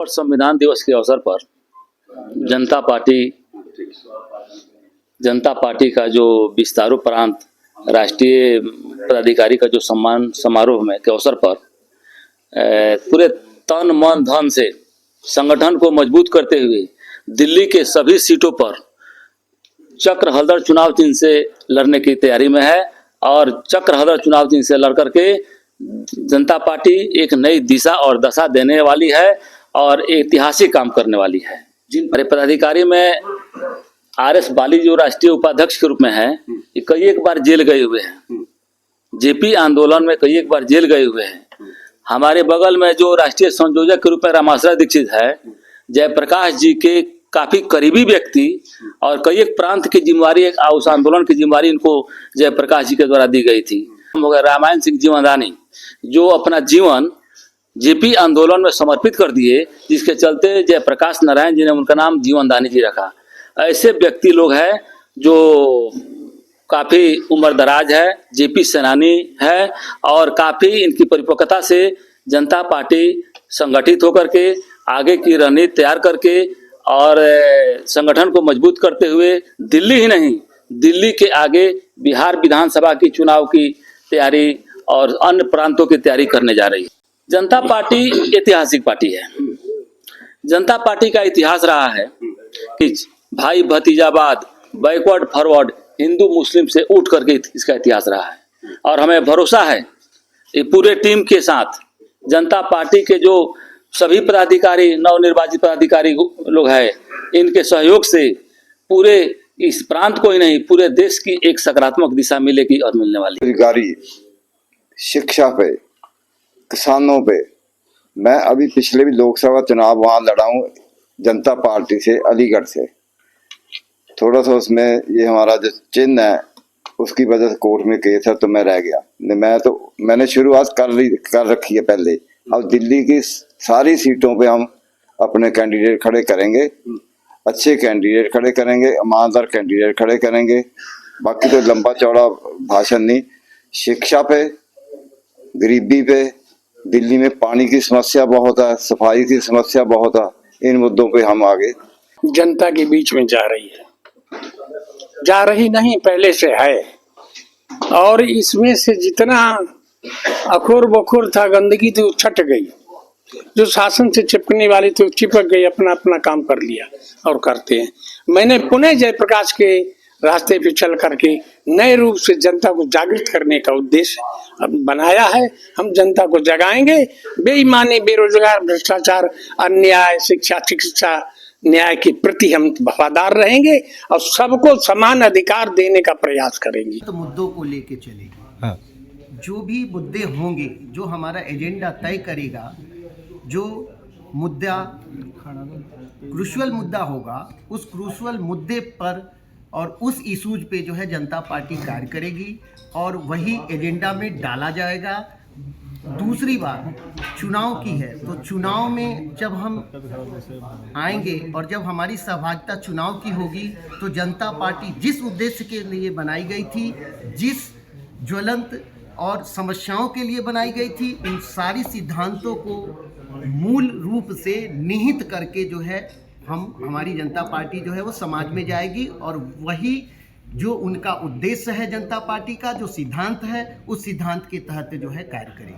और संविधान दिवस के अवसर पर जनता पार्टी का जो विस्तारों प्रांत राष्ट्रीय पदाधिकारी का जो सम्मान समारोह में के अवसर पर पूरे तन मन धन से संगठन को मजबूत करते हुए दिल्ली के सभी सीटों पर चक्र हल्दर चुनाव चिन्ह से लड़ने की तैयारी में है और चक्र हल्दर चुनाव चिन्ह से लड़ करके जनता पार्टी एक नई दिशा और दशा देने वाली है और ऐतिहासिक काम करने वाली है। हमारे पदाधिकारी में RS बाली जो राष्ट्रीय उपाध्यक्ष के रूप में है, ये कई एक बार जेल गए हुए हैं, जेपी आंदोलन में कई एक बार जेल गए हुए हैं। हमारे बगल में जो राष्ट्रीय संयोजक के रूप में रामाश्रय दीक्षित है, जयप्रकाश जी के काफी करीबी व्यक्ति और कई एक प्रांत की जिम्मेवारी, एक उस आंदोलन की जिम्मेवारी इनको जयप्रकाश जी के द्वारा दी गई थी। रामायण सिंह जीवनदानी जो अपना जीवन जेपी आंदोलन में समर्पित कर दिए, जिसके चलते जयप्रकाश नारायण जी ने उनका नाम जीवनदानी जी रखा। ऐसे व्यक्ति लोग हैं जो काफी उम्र दराज है, जेपी सेनानी है और काफी इनकी परिपक्वता से जनता पार्टी संगठित होकर के आगे की रणनीति तैयार करके और संगठन को मजबूत करते हुए दिल्ली ही नहीं, दिल्ली के आगे बिहार विधानसभा की चुनाव की तैयारी और अन्य प्रांतों की तैयारी करने जा रही है। जनता पार्टी ऐतिहासिक पार्टी है। जनता पार्टी का इतिहास रहा है कि भाई भतीजावाद, बैकवर्ड फॉरवर्ड, हिंदू मुस्लिम से उठ करके इसका इतिहास रहा है और हमें भरोसा है ये पूरे टीम के साथ जनता पार्टी के जो सभी पदाधिकारी, नवनिर्वाचित पदाधिकारी लोग हैं, इनके सहयोग से पूरे इस प्रांत को ही नहीं पूरे देश की एक सकारात्मक दिशा मिलेगी और मिलने वाली। अधिकारी, शिक्षा पे, किसानों पे, मैं अभी पिछले भी लोकसभा चुनाव वहां लड़ा हूं जनता पार्टी से, अलीगढ़ से। थोड़ा सा उसमें ये हमारा जो चिन्ह है उसकी वजह से कोर्ट में केस है तो मैं रह गया। मैंने शुरुआत कर रखी है पहले। अब दिल्ली की सारी सीटों पे हम अपने कैंडिडेट खड़े करेंगे, अच्छे कैंडिडेट खड़े करेंगे, ईमानदार कैंडिडेट खड़े करेंगे। बाकी तो लंबा चौड़ा भाषण नहीं। शिक्षा पे, गरीबी पे, दिल्ली में पानी की समस्या बहुत है, सफाई की समस्या बहुत है, इन मुद्दों पे हम आगे जनता के बीच में जा रही है, जा रही नहीं पहले से है। और इसमें से जितना अखोर बखोर था, गंदगी थी, छट गई। जो शासन से चिपकने वाली थी चिपक गई, अपना अपना काम कर लिया और करते हैं। मैंने पुनः जयप्रकाश के रास्ते पे चल करके नए रूप से जनता को जागृत करने का उद्देश्य बनाया है। हम जनता को जगाएंगे। बेईमानी, बेरोजगार, भ्रष्टाचार, अन्याय, शिक्षा, चिकित्सा, न्याय के प्रति हम वफादार रहेंगे और सबको समान अधिकार देने का प्रयास करेंगे। तो मुद्दों को लेके चलेंगे। हाँ। जो भी मुद्दे होंगे, जो हमारा एजेंडा तय करेगा, जो मुद्दा क्रूशियल मुद्दा होगा, उस क्रूशियल मुद्दे पर और उस इशूज पे जो है जनता पार्टी कार्य करेगी और वही एजेंडा में डाला जाएगा। दूसरी बात चुनाव की है, तो चुनाव में जब हम आएंगे और जब हमारी सहभागिता चुनाव की होगी तो जनता पार्टी जिस उद्देश्य के लिए बनाई गई थी, जिस ज्वलंत और समस्याओं के लिए बनाई गई थी, इन सारी सिद्धांतों को मूल रूप से निहित करके जो है हमारी जनता पार्टी जो है वो समाज में जाएगी और वही जो उनका उद्देश्य है जनता पार्टी का, जो सिद्धांत है, उस सिद्धांत के तहत जो है कार्य करेगी।